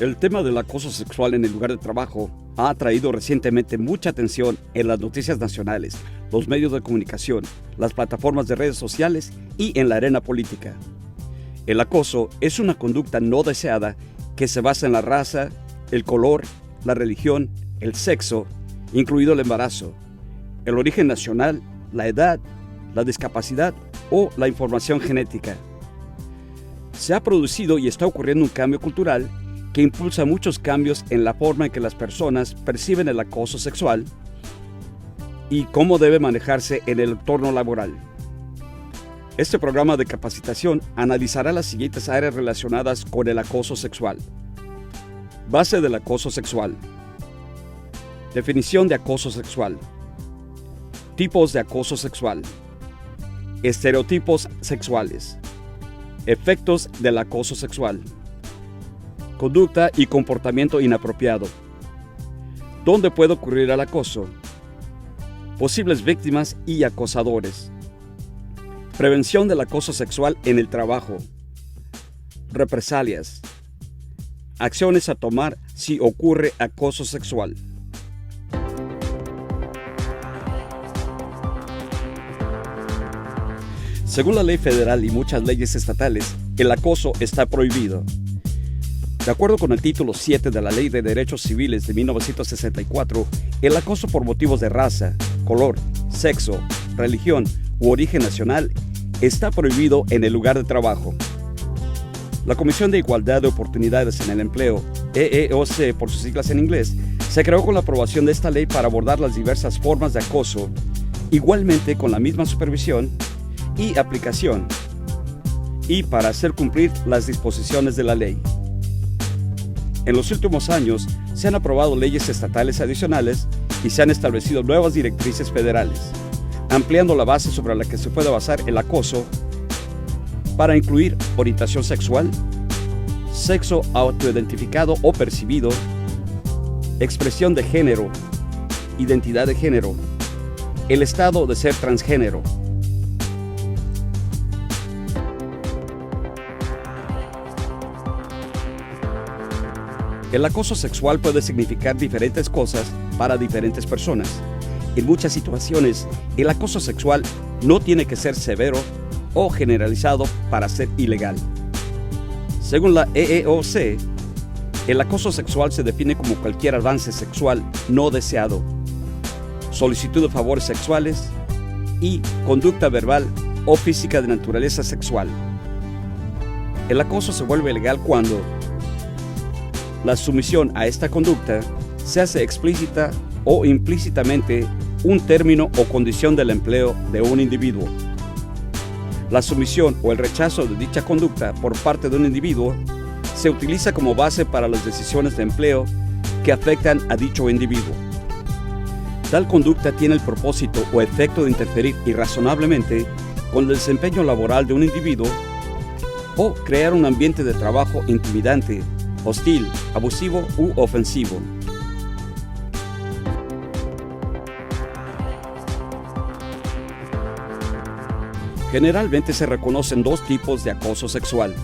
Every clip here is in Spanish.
El tema del acoso sexual en el lugar de trabajo ha atraído recientemente mucha atención en las noticias nacionales, los medios de comunicación, las plataformas de redes sociales y en la arena política. El acoso es una conducta no deseada que se basa en la raza, el color, la religión, el sexo, incluido el embarazo, el origen nacional, la edad, la discapacidad o la información genética. Se ha producido y está ocurriendo un cambio cultural que impulsa muchos cambios en la forma en que las personas perciben el acoso sexual y cómo debe manejarse en el entorno laboral. Este programa de capacitación analizará las siguientes áreas relacionadas con el acoso sexual. Base del acoso sexual. Definición de acoso sexual. Tipos de acoso sexual. Estereotipos sexuales. Efectos del acoso sexual. Conducta y comportamiento inapropiado. ¿Dónde puede ocurrir el acoso? Posibles víctimas y acosadores. Prevención del acoso sexual en el trabajo. Represalias. Acciones a tomar si ocurre acoso sexual. Según la ley federal y muchas leyes estatales, el acoso está prohibido. De acuerdo con el título 7 de la Ley de Derechos Civiles de 1964, el acoso por motivos de raza, color, sexo, religión u origen nacional está prohibido en el lugar de trabajo. La Comisión de Igualdad de Oportunidades en el Empleo, EEOC por sus siglas en inglés, se creó con la aprobación de esta ley para abordar las diversas formas de acoso, igualmente con la misma supervisión y aplicación, y para hacer cumplir las disposiciones de la ley. En los últimos años se han aprobado leyes estatales adicionales y se han establecido nuevas directrices federales, ampliando la base sobre la que se puede basar el acoso para incluir orientación sexual, sexo autoidentificado o percibido, expresión de género, identidad de género, el estado de ser transgénero. El acoso sexual puede significar diferentes cosas para diferentes personas. En muchas situaciones, el acoso sexual no tiene que ser severo o generalizado para ser ilegal. Según la EEOC, el acoso sexual se define como cualquier avance sexual no deseado, solicitud de favores sexuales y conducta verbal o física de naturaleza sexual. El acoso se vuelve legal cuando la sumisión a esta conducta se hace explícita o implícitamente un término o condición del empleo de un individuo. La sumisión o el rechazo de dicha conducta por parte de un individuo se utiliza como base para las decisiones de empleo que afectan a dicho individuo. Tal conducta tiene el propósito o efecto de interferir irrazonablemente con el desempeño laboral de un individuo o crear un ambiente de trabajo intimidante, hostil, abusivo u ofensivo. Generalmente se reconocen dos tipos de acoso sexual.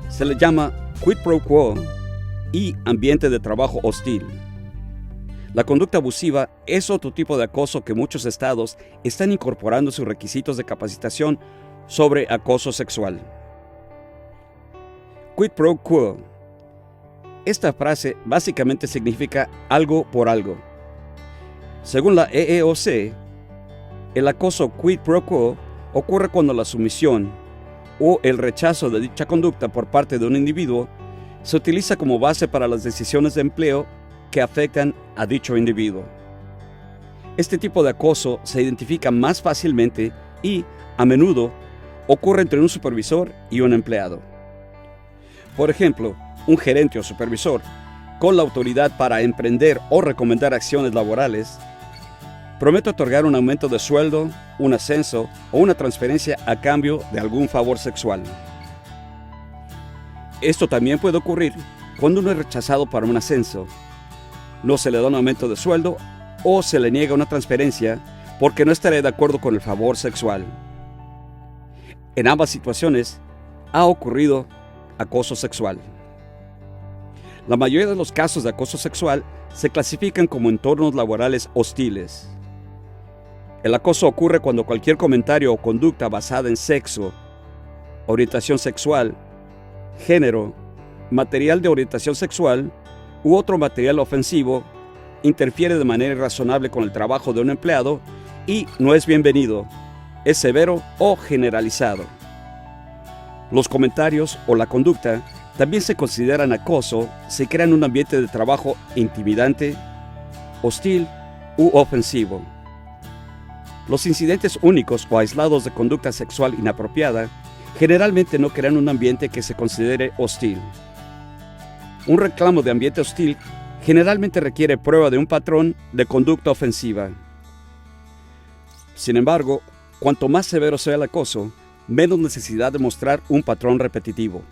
Se le llama quid pro quo y ambiente de trabajo hostil. La conducta abusiva es otro tipo de acoso que muchos estados están incorporando en sus requisitos de capacitación sobre acoso sexual. Quid pro quo. Esta frase básicamente significa algo por algo. Según la EEOC, el acoso quid pro quo ocurre cuando la sumisión o el rechazo de dicha conducta por parte de un individuo se utiliza como base para las decisiones de empleo que afectan a dicho individuo. Este tipo de acoso se identifica más fácilmente y, a menudo, ocurre entre un supervisor y un empleado. Por ejemplo, un gerente o supervisor, con la autoridad para emprender o recomendar acciones laborales, promete otorgar un aumento de sueldo, un ascenso o una transferencia a cambio de algún favor sexual. Esto también puede ocurrir cuando uno es rechazado para un ascenso, no se le da un aumento de sueldo o se le niega una transferencia porque no estará de acuerdo con el favor sexual. En ambas situaciones ha ocurrido acoso sexual. La mayoría de los casos de acoso sexual se clasifican como entornos laborales hostiles. El acoso ocurre cuando cualquier comentario o conducta basada en sexo, orientación sexual, género, material de orientación sexual u otro material ofensivo interfiere de manera irrazonable con el trabajo de un empleado y no es bienvenido, es severo o generalizado. Los comentarios o la conducta también se consideran acoso si crean un ambiente de trabajo intimidante, hostil u ofensivo. Los incidentes únicos o aislados de conducta sexual inapropiada generalmente no crean un ambiente que se considere hostil. Un reclamo de ambiente hostil generalmente requiere prueba de un patrón de conducta ofensiva. Sin embargo, cuanto más severo sea el acoso, menos necesidad de mostrar un patrón repetitivo.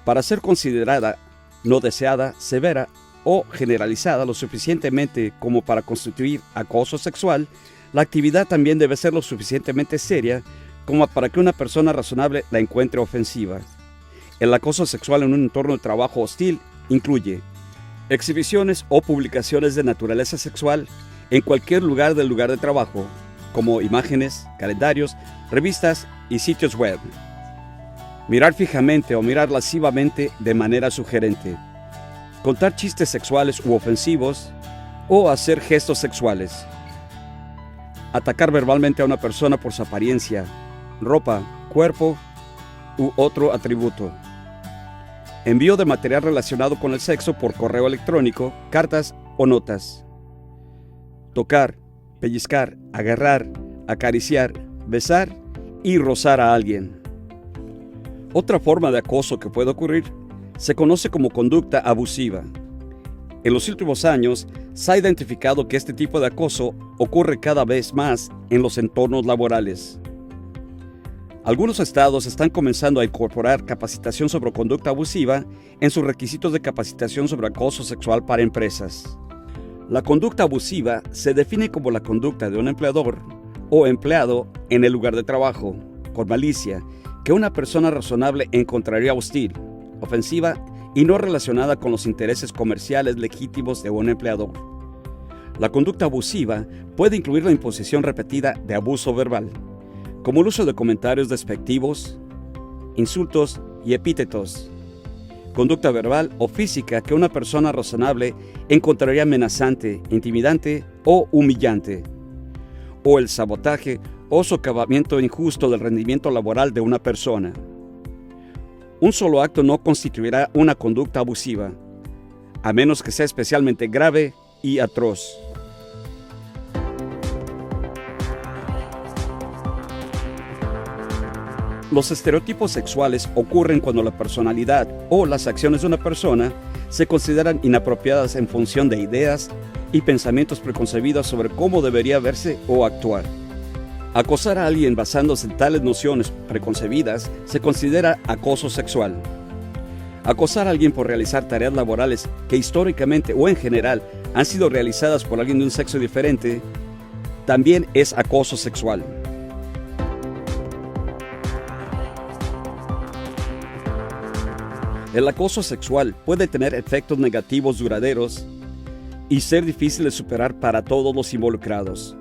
Para ser considerada no deseada, severa o generalizada lo suficientemente como para constituir acoso sexual, la actividad también debe ser lo suficientemente seria como para que una persona razonable la encuentre ofensiva. El acoso sexual en un entorno de trabajo hostil incluye exhibiciones o publicaciones de naturaleza sexual en cualquier lugar del lugar de trabajo, como imágenes, calendarios, revistas y sitios web. Mirar fijamente o mirar lascivamente de manera sugerente. Contar chistes sexuales u ofensivos o hacer gestos sexuales. Atacar verbalmente a una persona por su apariencia, ropa, cuerpo u otro atributo. Envío de material relacionado con el sexo por correo electrónico, cartas o notas. Tocar, pellizcar, agarrar, acariciar, besar y rozar a alguien. Otra forma de acoso que puede ocurrir se conoce como conducta abusiva. En los últimos años se ha identificado que este tipo de acoso ocurre cada vez más en los entornos laborales. Algunos estados están comenzando a incorporar capacitación sobre conducta abusiva en sus requisitos de capacitación sobre acoso sexual para empresas. La conducta abusiva se define como la conducta de un empleador o empleado en el lugar de trabajo, con malicia, que una persona razonable encontraría hostil, ofensiva y no relacionada con los intereses comerciales legítimos de un empleador. La conducta abusiva puede incluir la imposición repetida de abuso verbal, como el uso de comentarios despectivos, insultos y epítetos. Conducta verbal o física que una persona razonable encontraría amenazante, intimidante o humillante. O el sabotaje o socavamiento injusto del rendimiento laboral de una persona. Un solo acto no constituirá una conducta abusiva, a menos que sea especialmente grave y atroz. Los estereotipos sexuales ocurren cuando la personalidad o las acciones de una persona se consideran inapropiadas en función de ideas y pensamientos preconcebidos sobre cómo debería verse o actuar. Acosar a alguien basándose en tales nociones preconcebidas se considera acoso sexual. Acosar a alguien por realizar tareas laborales que históricamente o en general han sido realizadas por alguien de un sexo diferente también es acoso sexual. El acoso sexual puede tener efectos negativos duraderos y ser difícil de superar para todos los involucrados.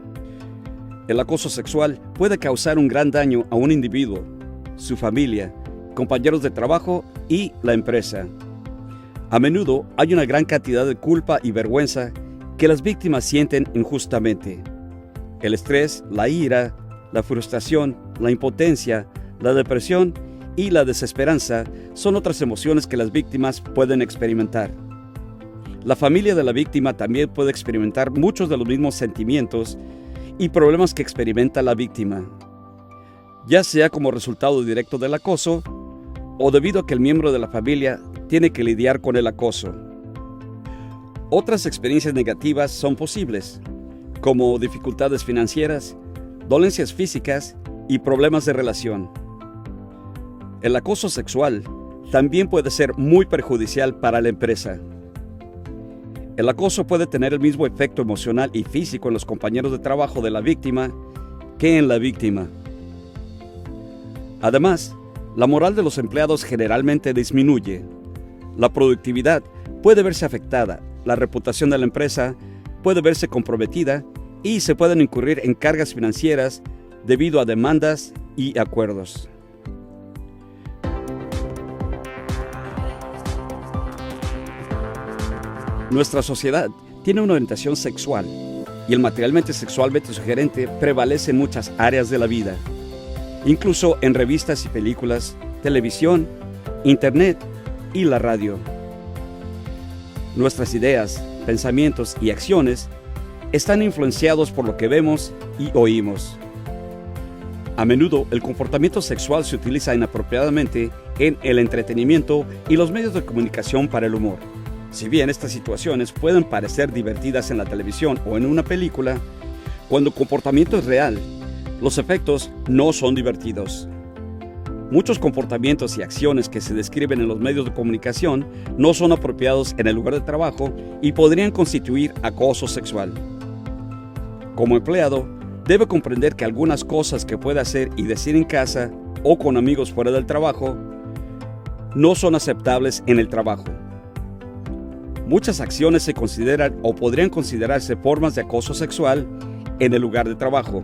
El acoso sexual puede causar un gran daño a un individuo, su familia, compañeros de trabajo y la empresa. A menudo hay una gran cantidad de culpa y vergüenza que las víctimas sienten injustamente. El estrés, la ira, la frustración, la impotencia, la depresión y la desesperanza son otras emociones que las víctimas pueden experimentar. La familia de la víctima también puede experimentar muchos de los mismos sentimientos y problemas que experimenta la víctima, ya sea como resultado directo del acoso o debido a que el miembro de la familia tiene que lidiar con el acoso. Otras experiencias negativas son posibles, como dificultades financieras, dolencias físicas y problemas de relación. El acoso sexual también puede ser muy perjudicial para la empresa. El acoso puede tener el mismo efecto emocional y físico en los compañeros de trabajo de la víctima que en la víctima. Además, la moral de los empleados generalmente disminuye. La productividad puede verse afectada, la reputación de la empresa puede verse comprometida y se pueden incurrir en cargas financieras debido a demandas y acuerdos. Nuestra sociedad tiene una orientación sexual y el materialmente sexualmente sugerente prevalece en muchas áreas de la vida, incluso en revistas y películas, televisión, internet y la radio. Nuestras ideas, pensamientos y acciones están influenciados por lo que vemos y oímos. A menudo el comportamiento sexual se utiliza inapropiadamente en el entretenimiento y los medios de comunicación para el humor. Si bien estas situaciones pueden parecer divertidas en la televisión o en una película, cuando el comportamiento es real, los efectos no son divertidos. Muchos comportamientos y acciones que se describen en los medios de comunicación no son apropiados en el lugar de trabajo y podrían constituir acoso sexual. Como empleado, debe comprender que algunas cosas que puede hacer y decir en casa o con amigos fuera del trabajo no son aceptables en el trabajo. Muchas acciones se consideran o podrían considerarse formas de acoso sexual en el lugar de trabajo.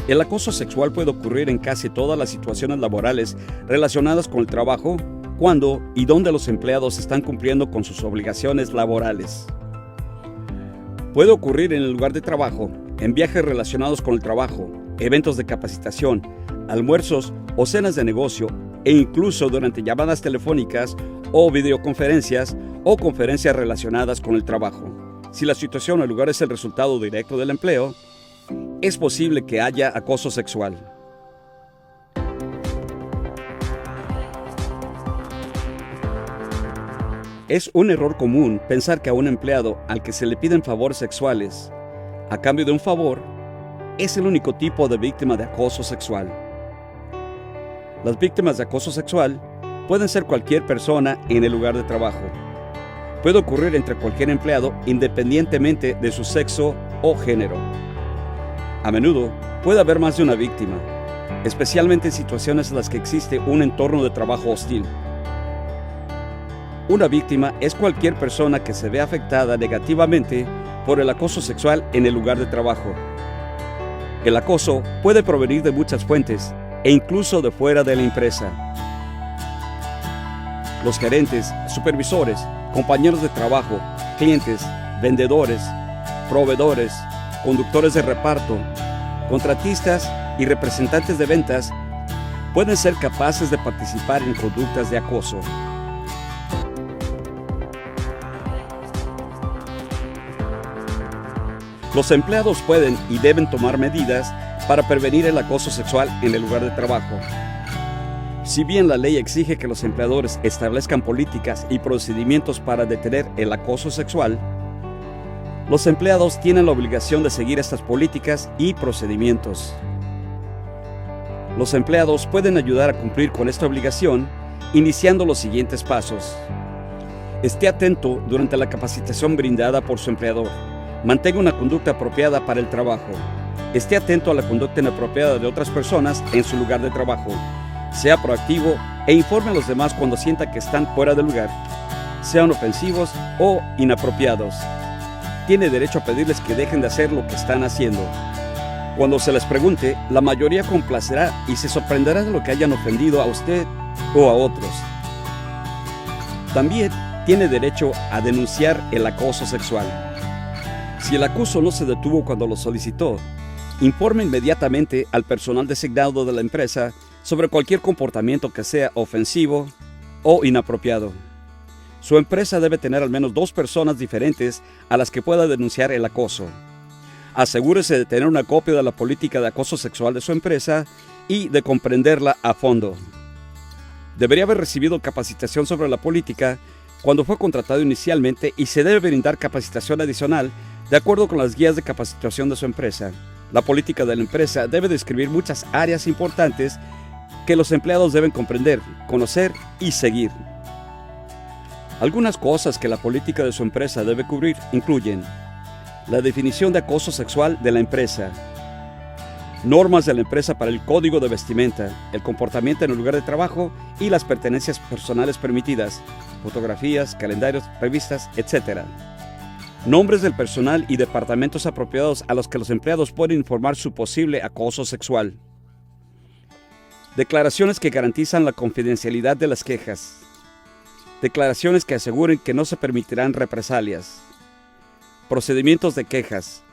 El acoso sexual puede ocurrir en casi todas las situaciones laborales relacionadas con el trabajo, cuando y dónde los empleados están cumpliendo con sus obligaciones laborales. Puede ocurrir en el lugar de trabajo, en viajes relacionados con el trabajo, eventos de capacitación, almuerzos o cenas de negocio, e incluso durante llamadas telefónicas o videoconferencias o conferencias relacionadas con el trabajo. Si la situación o el lugar es el resultado directo del empleo, es posible que haya acoso sexual. Es un error común pensar que a un empleado al que se le piden favores sexuales a cambio de un favor es el único tipo de víctima de acoso sexual. Las víctimas de acoso sexual pueden ser cualquier persona en el lugar de trabajo. Puede ocurrir entre cualquier empleado independientemente de su sexo o género. A menudo puede haber más de una víctima, especialmente en situaciones en las que existe un entorno de trabajo hostil. Una víctima es cualquier persona que se ve afectada negativamente por el acoso sexual en el lugar de trabajo. El acoso puede provenir de muchas fuentes e incluso de fuera de la empresa. Los gerentes, supervisores, compañeros de trabajo, clientes, vendedores, proveedores, conductores de reparto, contratistas y representantes de ventas pueden ser capaces de participar en conductas de acoso. Los empleados pueden y deben tomar medidas para prevenir el acoso sexual en el lugar de trabajo. Si bien la ley exige que los empleadores establezcan políticas y procedimientos para detener el acoso sexual, los empleados tienen la obligación de seguir estas políticas y procedimientos. Los empleados pueden ayudar a cumplir con esta obligación iniciando los siguientes pasos. Esté atento durante la capacitación brindada por su empleador. Mantenga una conducta apropiada para el trabajo. Esté atento a la conducta inapropiada de otras personas en su lugar de trabajo. Sea proactivo e informe a los demás cuando sienta que están fuera de lugar, sean ofensivos o inapropiados. Tiene derecho a pedirles que dejen de hacer lo que están haciendo. Cuando se les pregunte, la mayoría complacerá y se sorprenderá de lo que hayan ofendido a usted o a otros. También tiene derecho a denunciar el acoso sexual. Si el acoso no se detuvo cuando lo solicitó, informe inmediatamente al personal designado de la empresa sobre cualquier comportamiento que sea ofensivo o inapropiado. Su empresa debe tener al menos 2 personas diferentes a las que pueda denunciar el acoso. Asegúrese de tener una copia de la política de acoso sexual de su empresa y de comprenderla a fondo. Debería haber recibido capacitación sobre la política cuando fue contratado inicialmente y se debe brindar capacitación adicional de acuerdo con las guías de capacitación de su empresa. La política de la empresa debe describir muchas áreas importantes que los empleados deben comprender, conocer y seguir. Algunas cosas que la política de su empresa debe cubrir incluyen la definición de acoso sexual de la empresa, normas de la empresa para el código de vestimenta, el comportamiento en el lugar de trabajo y las pertenencias personales permitidas, fotografías, calendarios, revistas, etc. Nombres del personal y departamentos apropiados a los que los empleados pueden informar su posible acoso sexual. Declaraciones que garantizan la confidencialidad de las quejas. Declaraciones que aseguren que no se permitirán represalias. Procedimientos de quejas.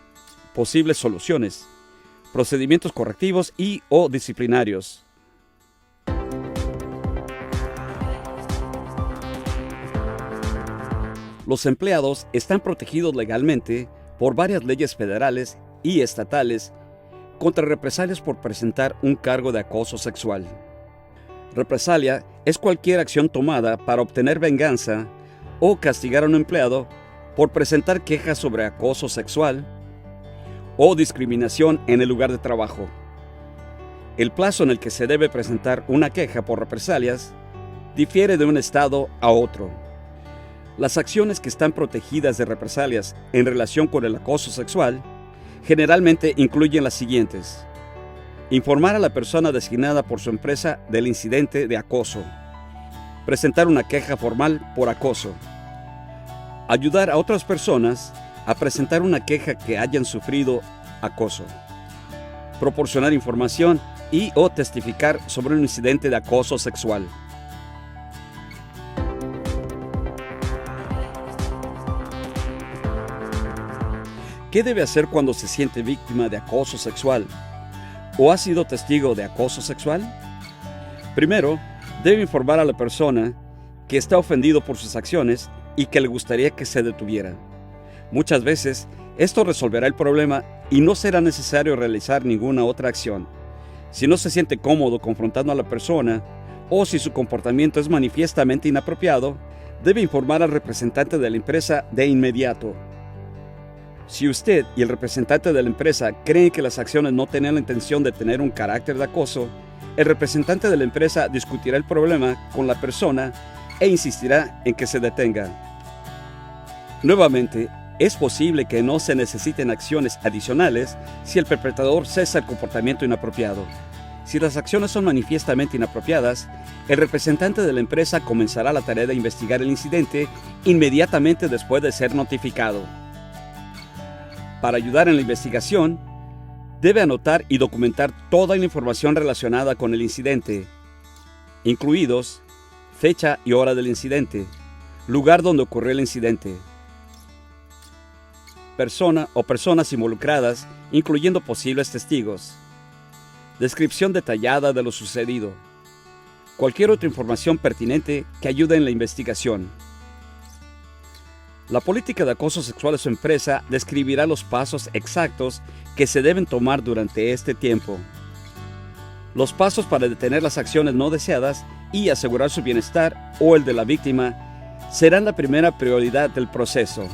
Posibles soluciones. Procedimientos correctivos y o disciplinarios. Los empleados están protegidos legalmente por varias leyes federales y estatales contra represalias por presentar un cargo de acoso sexual. Represalia es cualquier acción tomada para obtener venganza o castigar a un empleado por presentar quejas sobre acoso sexual o discriminación en el lugar de trabajo. El plazo en el que se debe presentar una queja por represalias difiere de un estado a otro. Las acciones que están protegidas de represalias en relación con el acoso sexual generalmente incluyen las siguientes: informar a la persona designada por su empresa del incidente de acoso, presentar una queja formal por acoso, ayudar a otras personas a presentar una queja que hayan sufrido acoso, proporcionar información y o testificar sobre un incidente de acoso sexual. ¿Qué debe hacer cuando se siente víctima de acoso sexual o ha sido testigo de acoso sexual? Primero, debe informar a la persona que está ofendido por sus acciones y que le gustaría que se detuviera. Muchas veces, esto resolverá el problema y no será necesario realizar ninguna otra acción. Si no se siente cómodo confrontando a la persona o si su comportamiento es manifiestamente inapropiado, debe informar al representante de la empresa de inmediato. Si usted y el representante de la empresa creen que las acciones no tenían la intención de tener un carácter de acoso, el representante de la empresa discutirá el problema con la persona e insistirá en que se detenga. Nuevamente, es posible que no se necesiten acciones adicionales si el perpetrador cesa el comportamiento inapropiado. Si las acciones son manifiestamente inapropiadas, el representante de la empresa comenzará la tarea de investigar el incidente inmediatamente después de ser notificado. Para ayudar en la investigación, debe anotar y documentar toda la información relacionada con el incidente, incluidos fecha y hora del incidente, lugar donde ocurrió el incidente, persona o personas involucradas, incluyendo posibles testigos, descripción detallada de lo sucedido, cualquier otra información pertinente que ayude en la investigación. La política de acoso sexual de su empresa describirá los pasos exactos que se deben tomar durante este tiempo. Los pasos para detener las acciones no deseadas y asegurar su bienestar o el de la víctima serán la primera prioridad del proceso.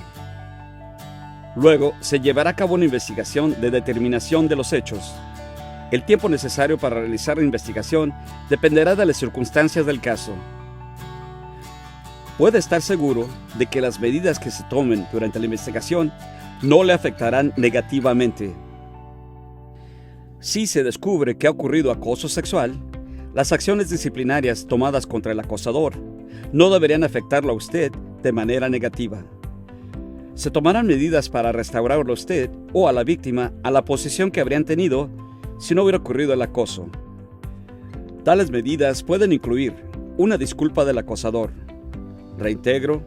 Luego, se llevará a cabo una investigación de determinación de los hechos. El tiempo necesario para realizar la investigación dependerá de las circunstancias del caso. Puede estar seguro de que las medidas que se tomen durante la investigación no le afectarán negativamente. Si se descubre que ha ocurrido acoso sexual, las acciones disciplinarias tomadas contra el acosador no deberían afectarlo a usted de manera negativa. Se tomarán medidas para restaurarlo a usted o a la víctima a la posición que habrían tenido si no hubiera ocurrido el acoso. Tales medidas pueden incluir una disculpa del acosador, reintegro,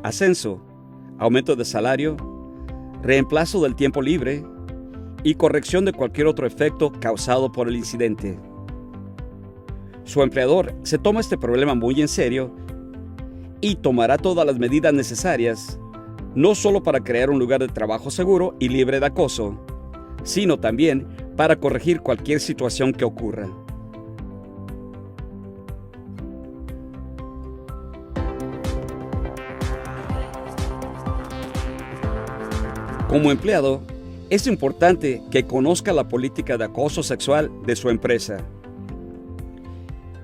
ascenso, aumento de salario, reemplazo del tiempo libre y corrección de cualquier otro efecto causado por el incidente. Su empleador se toma este problema muy en serio y tomará todas las medidas necesarias, no solo para crear un lugar de trabajo seguro y libre de acoso, sino también para corregir cualquier situación que ocurra. Como empleado, es importante que conozca la política de acoso sexual de su empresa.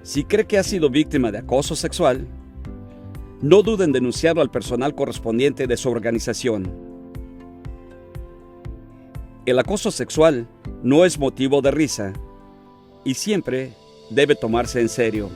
Si cree que ha sido víctima de acoso sexual, no duden en denunciarlo al personal correspondiente de su organización. El acoso sexual no es motivo de risa y siempre debe tomarse en serio.